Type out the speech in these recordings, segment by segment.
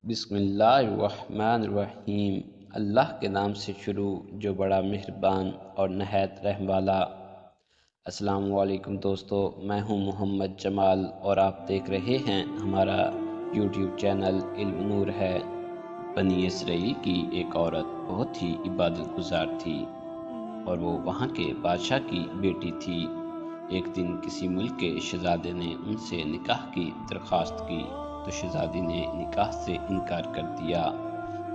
बिस्मिल्लाहिर्रहमानिर्रहीम। अल्लाह के नाम से शुरू जो बड़ा मेहरबान और नहायत रहम वाला। अस्सलामु अलैकुम दोस्तों, मैं हूं मोहम्मद जमाल और आप देख रहे हैं हमारा यूट्यूब चैनल इल्म नूर है। बनी इसराइल की एक औरत बहुत ही इबादत गुजार थी और वो वहाँ के बादशाह की बेटी थी। एक दिन किसी मुल्क के शहजादे ने उनसे निकाह की दरख्वास्त की तो शहजादी ने निकाह से इनकार कर दिया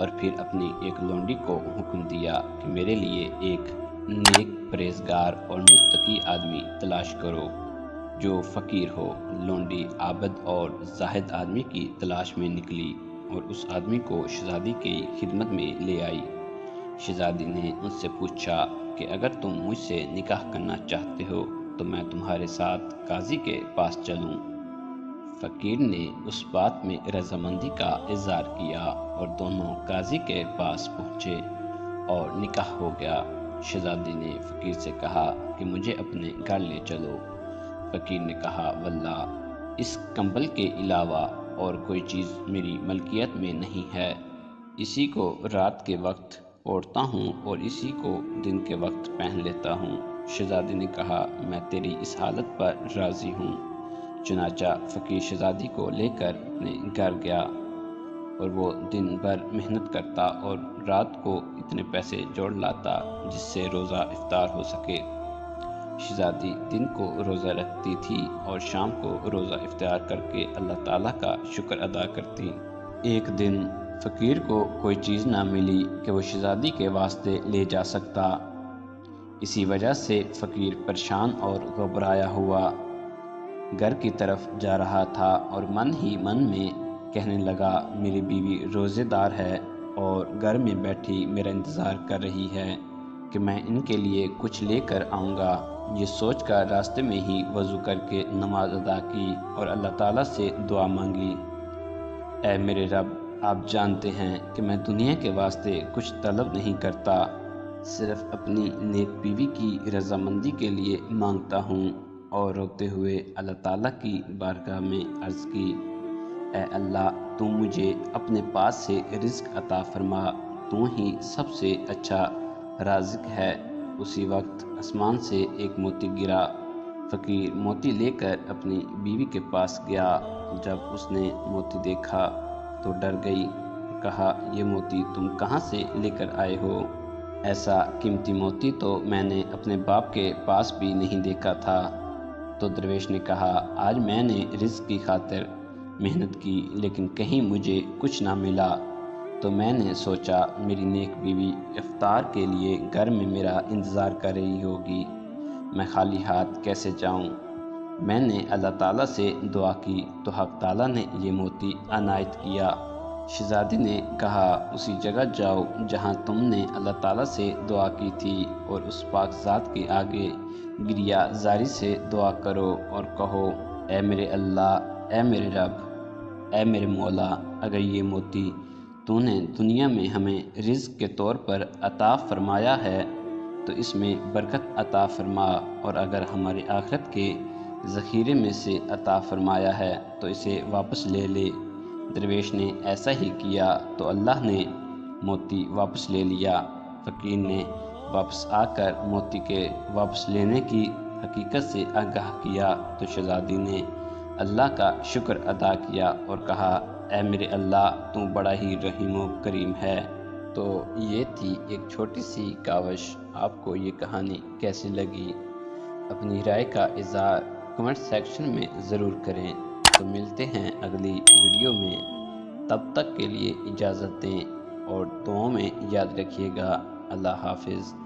और फिर अपनी एक लौंडी को हुक्म दिया कि मेरे लिए एक नेक परहेजगार और मुत्तकी आदमी तलाश करो जो फ़कीर हो। लौंडी आबद और जाहिद आदमी की तलाश में निकली और उस आदमी को शहजादी की खिदमत में ले आई। शहजादी ने उनसे पूछा कि अगर तुम मुझसे निकाह करना चाहते हो तो मैं तुम्हारे साथ काजी के पास चलूं। फ़कीर ने उस बात में रजामंदी का इज़हार किया और दोनों काजी के पास पहुँचे और निकाह हो गया। शहजादी ने फ़कीर से कहा कि मुझे अपने घर ले चलो। फ़कीर ने कहा, वल्लाह इस कंबल के अलावा और कोई चीज़ मेरी मलकियत में नहीं है। इसी को रात के वक्त ओढ़ता हूँ और इसी को दिन के वक्त पहन लेता हूँ। शहजादी ने कहा, मैं तेरी इस हालत पर राज़ी हूँ। चुनाचा फ़कीर शहजादी को लेकर अपने घर गया और वो दिन भर मेहनत करता और रात को इतने पैसे जोड़ लाता जिससे रोज़ा इफ्तार हो सके। शहजादी दिन को रोज़ा रखती थी और शाम को रोज़ा इफ्तार करके अल्लाह ताला का शुक्र अदा करती। एक दिन फ़कीर को कोई चीज़ ना मिली कि वो शहजादी के वास्ते ले जा सकता। इसी वजह से फ़कीर परेशान और घबराया हुआ घर की तरफ जा रहा था और मन ही मन में कहने लगा, मेरी बीवी रोज़ेदार है और घर में बैठी मेरा इंतज़ार कर रही है कि मैं इनके लिए कुछ लेकर आऊँगा। ये सोचकर रास्ते में ही वज़ू करके नमाज अदा की और अल्लाह ताला से दुआ मांगी। ऐ मेरे रब, आप जानते हैं कि मैं दुनिया के वास्ते कुछ तलब नहीं करता, सिर्फ़ अपनी नेक बीवी की रज़ामंदी के लिए मांगता हूँ। और रोते हुए अल्लाह ताला की बारगाह में अर्ज़ की, ऐ अल्लाह, तू मुझे अपने पास से रिज़्क़ अता फरमा, तू ही सबसे अच्छा राज़िक़ है। उसी वक्त आसमान से एक मोती गिरा। फ़कीर मोती लेकर अपनी बीवी के पास गया। जब उसने मोती देखा तो डर गई। कहा, ये मोती तुम कहाँ से लेकर आए हो? ऐसा कीमती मोती तो मैंने अपने बाप के पास भी नहीं देखा था। तो दरवेश ने कहा, आज मैंने रिज़्क़ की खातिर मेहनत की लेकिन कहीं मुझे कुछ ना मिला, तो मैंने सोचा मेरी नेक बीवी इफ्तार के लिए घर में मेरा इंतज़ार कर रही होगी, मैं खाली हाथ कैसे जाऊं? मैंने अल्लाह ताला से दुआ की तो हक़ ताला ने ये मोती अनायत किया। शहजादी ने कहा, उसी जगह जाओ जहां तुमने अल्लाह ताला से दुआ की थी और उस पाक ज़ात के आगे गिरिया जारी से दुआ करो और कहो, ऐ मेरे अल्लाह, ऐ मेरे रब, ऐ मेरे मौला, अगर ये मोती तूने दुनिया में हमें रिज़्क़ के तौर पर अता फरमाया है तो इसमें बरकत अता फरमा, और अगर हमारे आखिरत के ज़ख़ीरे में से अता फरमाया है तो इसे वापस ले ले। दरवेश ने ऐसा ही किया तो अल्लाह ने मोती वापस ले लिया। फ़कीर ने वापस आकर मोती के वापस लेने की हकीकत से आगाह किया तो शहजादी ने अल्लाह का शुक्र अदा किया और कहा, ऐ मेरे अल्लाह, तू बड़ा ही रहीम व करीम है। तो ये थी एक छोटी सी कावश। आपको ये कहानी कैसी लगी? अपनी राय का इज़हार कमेंट सेक्शन में ज़रूर करें। तो मिलते हैं अगली वीडियो में, तब तक के लिए इजाज़त दें और दुआओं में याद रखिएगा। अल्लाह हाफ़िज़।